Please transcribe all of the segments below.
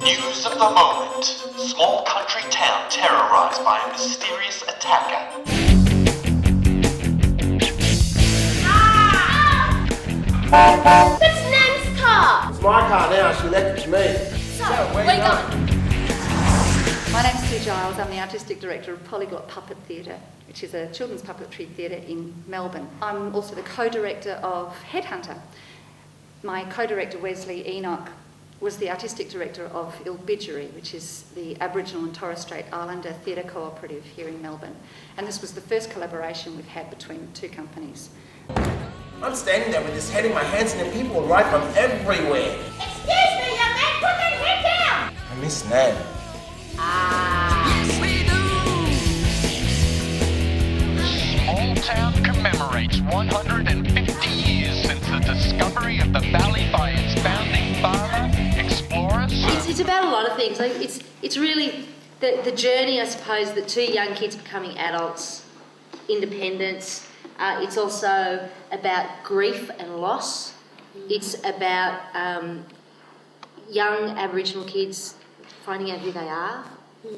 News of the moment. Small country town terrorized by a mysterious attacker. That's Nan's car! It's my car now, she left it to me. So, where you going? My name's Sue Giles. I'm the Artistic Director of Polyglot Puppet Theatre, which is a children's puppetry theatre in Melbourne. I'm also the co-director of Headhunter. My co-director, Wesley Enoch, was the Artistic Director of Ilbijerri, which is the Aboriginal and Torres Strait Islander theatre co-operative here in Melbourne. And this was the first collaboration we've had between two companies. I'm standing there with this head in my hands and the people arrive from everywhere. Excuse me, young man, put that head down! I miss Nan. Yes, we do! Small town commemorates 150 years since the discovery of the valley by its founding father, explorers. It's about a lot of things. Like it's really the journey, I suppose, that two young kids becoming adults, independence. It's also about grief and loss. It's about young Aboriginal kids finding out who they are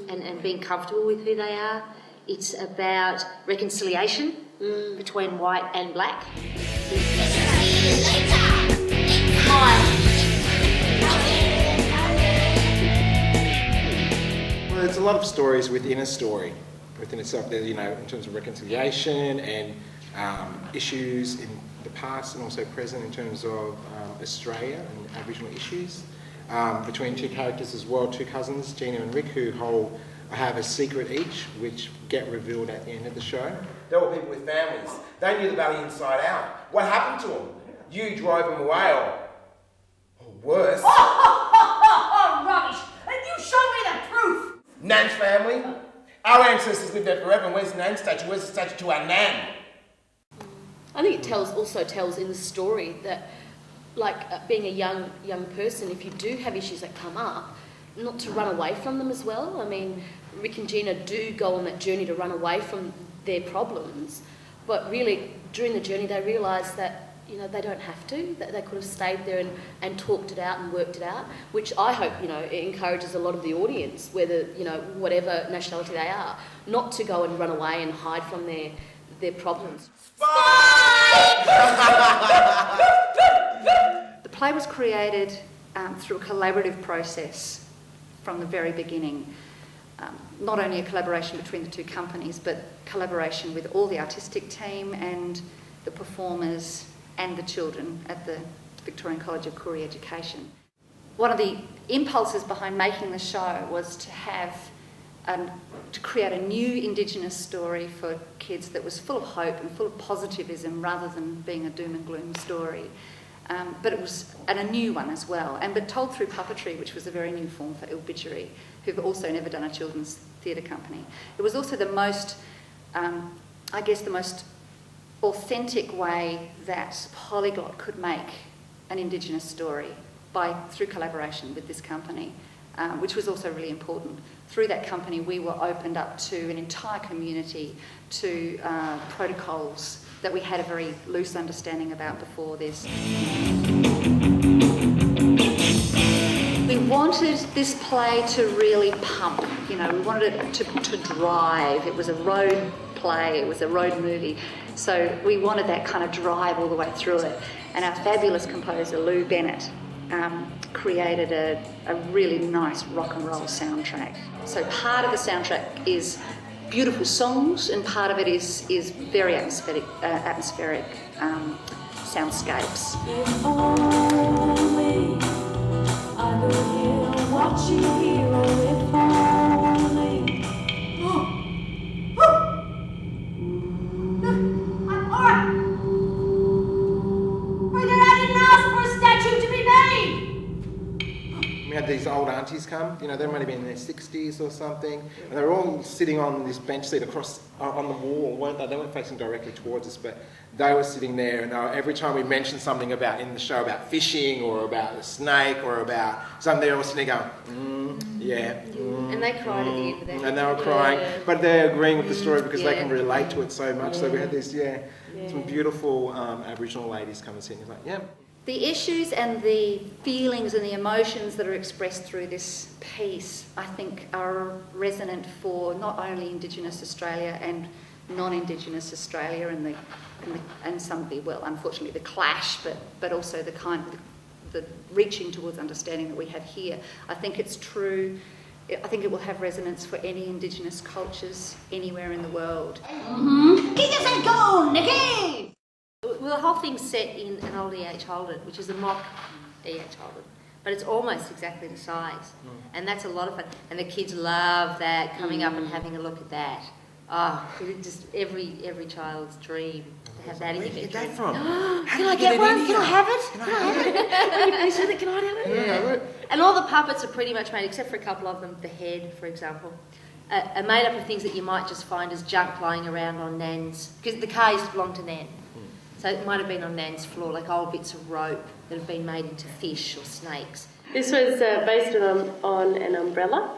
and being comfortable with who they are. It's about reconciliation between white and black. Well, there's a lot of stories within a story, within itself. There, you know, in terms of reconciliation and issues in the past and also present in terms of Australia and Aboriginal issues. Between two characters as well, two cousins, Gina and Rick, who have a secret each, which get revealed at the end of the show. They were people with families. They knew the valley inside out. What happened to them? You drove them away, or worse. Rubbish! And you show me the proof! Nan's family? Our ancestors lived there forever, and where's Nan's statue? Where's the statue to our Nan? I think it also tells in the story that, being a young person, if you do have issues that come up, not to run away from them as well. I mean, Rick and Gina do go on that journey to run away from their problems, but really during the journey they realise that, you know, they don't have to, that they could have stayed there and talked it out and worked it out, which I hope, you know, it encourages a lot of the audience, whether, you know, whatever nationality they are, not to go and run away and hide from their problems. The play was created through a collaborative process from the very beginning. Not only a collaboration between the two companies, but collaboration with all the artistic team and the performers and the children at the Victorian College of Koori Education. One of the impulses behind making the show was to create a new Indigenous story for kids that was full of hope and full of positivism rather than being a doom and gloom story. But it was a new one as well, but told through puppetry, which was a very new form for Ilbijerri, who've also never done a children's theatre company. It was also the most, the most authentic way that Polyglot could make an Indigenous story through collaboration with this company, which was also really important. Through that company, we were opened up to an entire community, to protocols that we had a very loose understanding about before this. We wanted this play to really pump, you know, we wanted it to drive. It was a road play, it was a road movie, so we wanted that kind of drive all the way through it. And our fabulous composer, Lou Bennett, created a really nice rock and roll soundtrack. So part of the soundtrack is beautiful songs, and part of it is very atmospheric soundscapes. If only I could hear what you hear, if only. I'm alright. I didn't ask for a statue to be made. We had these old aunties come, you know, they might have been in their 60s or something, and they were all sitting on this bench seat across on the wall, weren't they? They weren't facing directly towards us, but they were sitting there, and every time we mentioned something in the show about fishing or about a snake or about something, they were all sitting there going, yeah. And they cried at the end of that. And they were crying, but they're agreeing with the story because they can relate to it so much. So we had this, some beautiful Aboriginal ladies come and sit and like, The issues and the feelings and the emotions that are expressed through this piece, I think, are resonant for not only Indigenous Australia and non-Indigenous Australia and some of the, well, unfortunately, the clash, but also the reaching towards understanding that we have here. I think it's true. I think it will have resonance for any Indigenous cultures anywhere in the world. Keep yourself going, Nikki! Well, the whole thing's set in an old EH Holden, which is a mock EH Holden, but it's almost exactly the size, and that's a lot of fun. And the kids love that, coming up and having a look at that. Oh, it's just every child's dream to have that in your bedroom. Where did you get that from? Can I get one? Can I have it? Can I have it? Can I have it? And all the puppets are pretty much made, except for a couple of them, the head, for example, are made up of things that you might just find as junk lying around on Nan's, because the car used to belong to Nan. So it might have been on Nan's floor, like old bits of rope that have been made into fish or snakes. This was based on an umbrella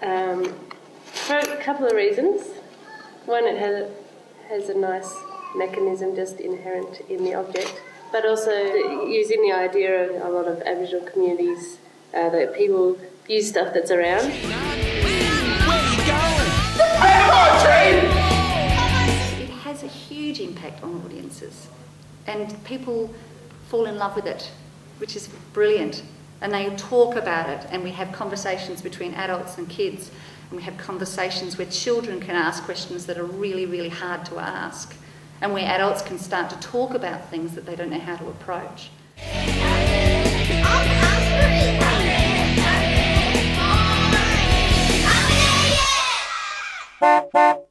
for a couple of reasons. One, it has a nice mechanism just inherent in the object, but also using the idea of a lot of Aboriginal communities that people use stuff that's around. Has a huge impact on audiences, and people fall in love with it, which is brilliant, and they talk about it, and we have conversations between adults and kids, and we have conversations where children can ask questions that are really, really hard to ask, and where adults can start to talk about things that they don't know how to approach. I'm hungry.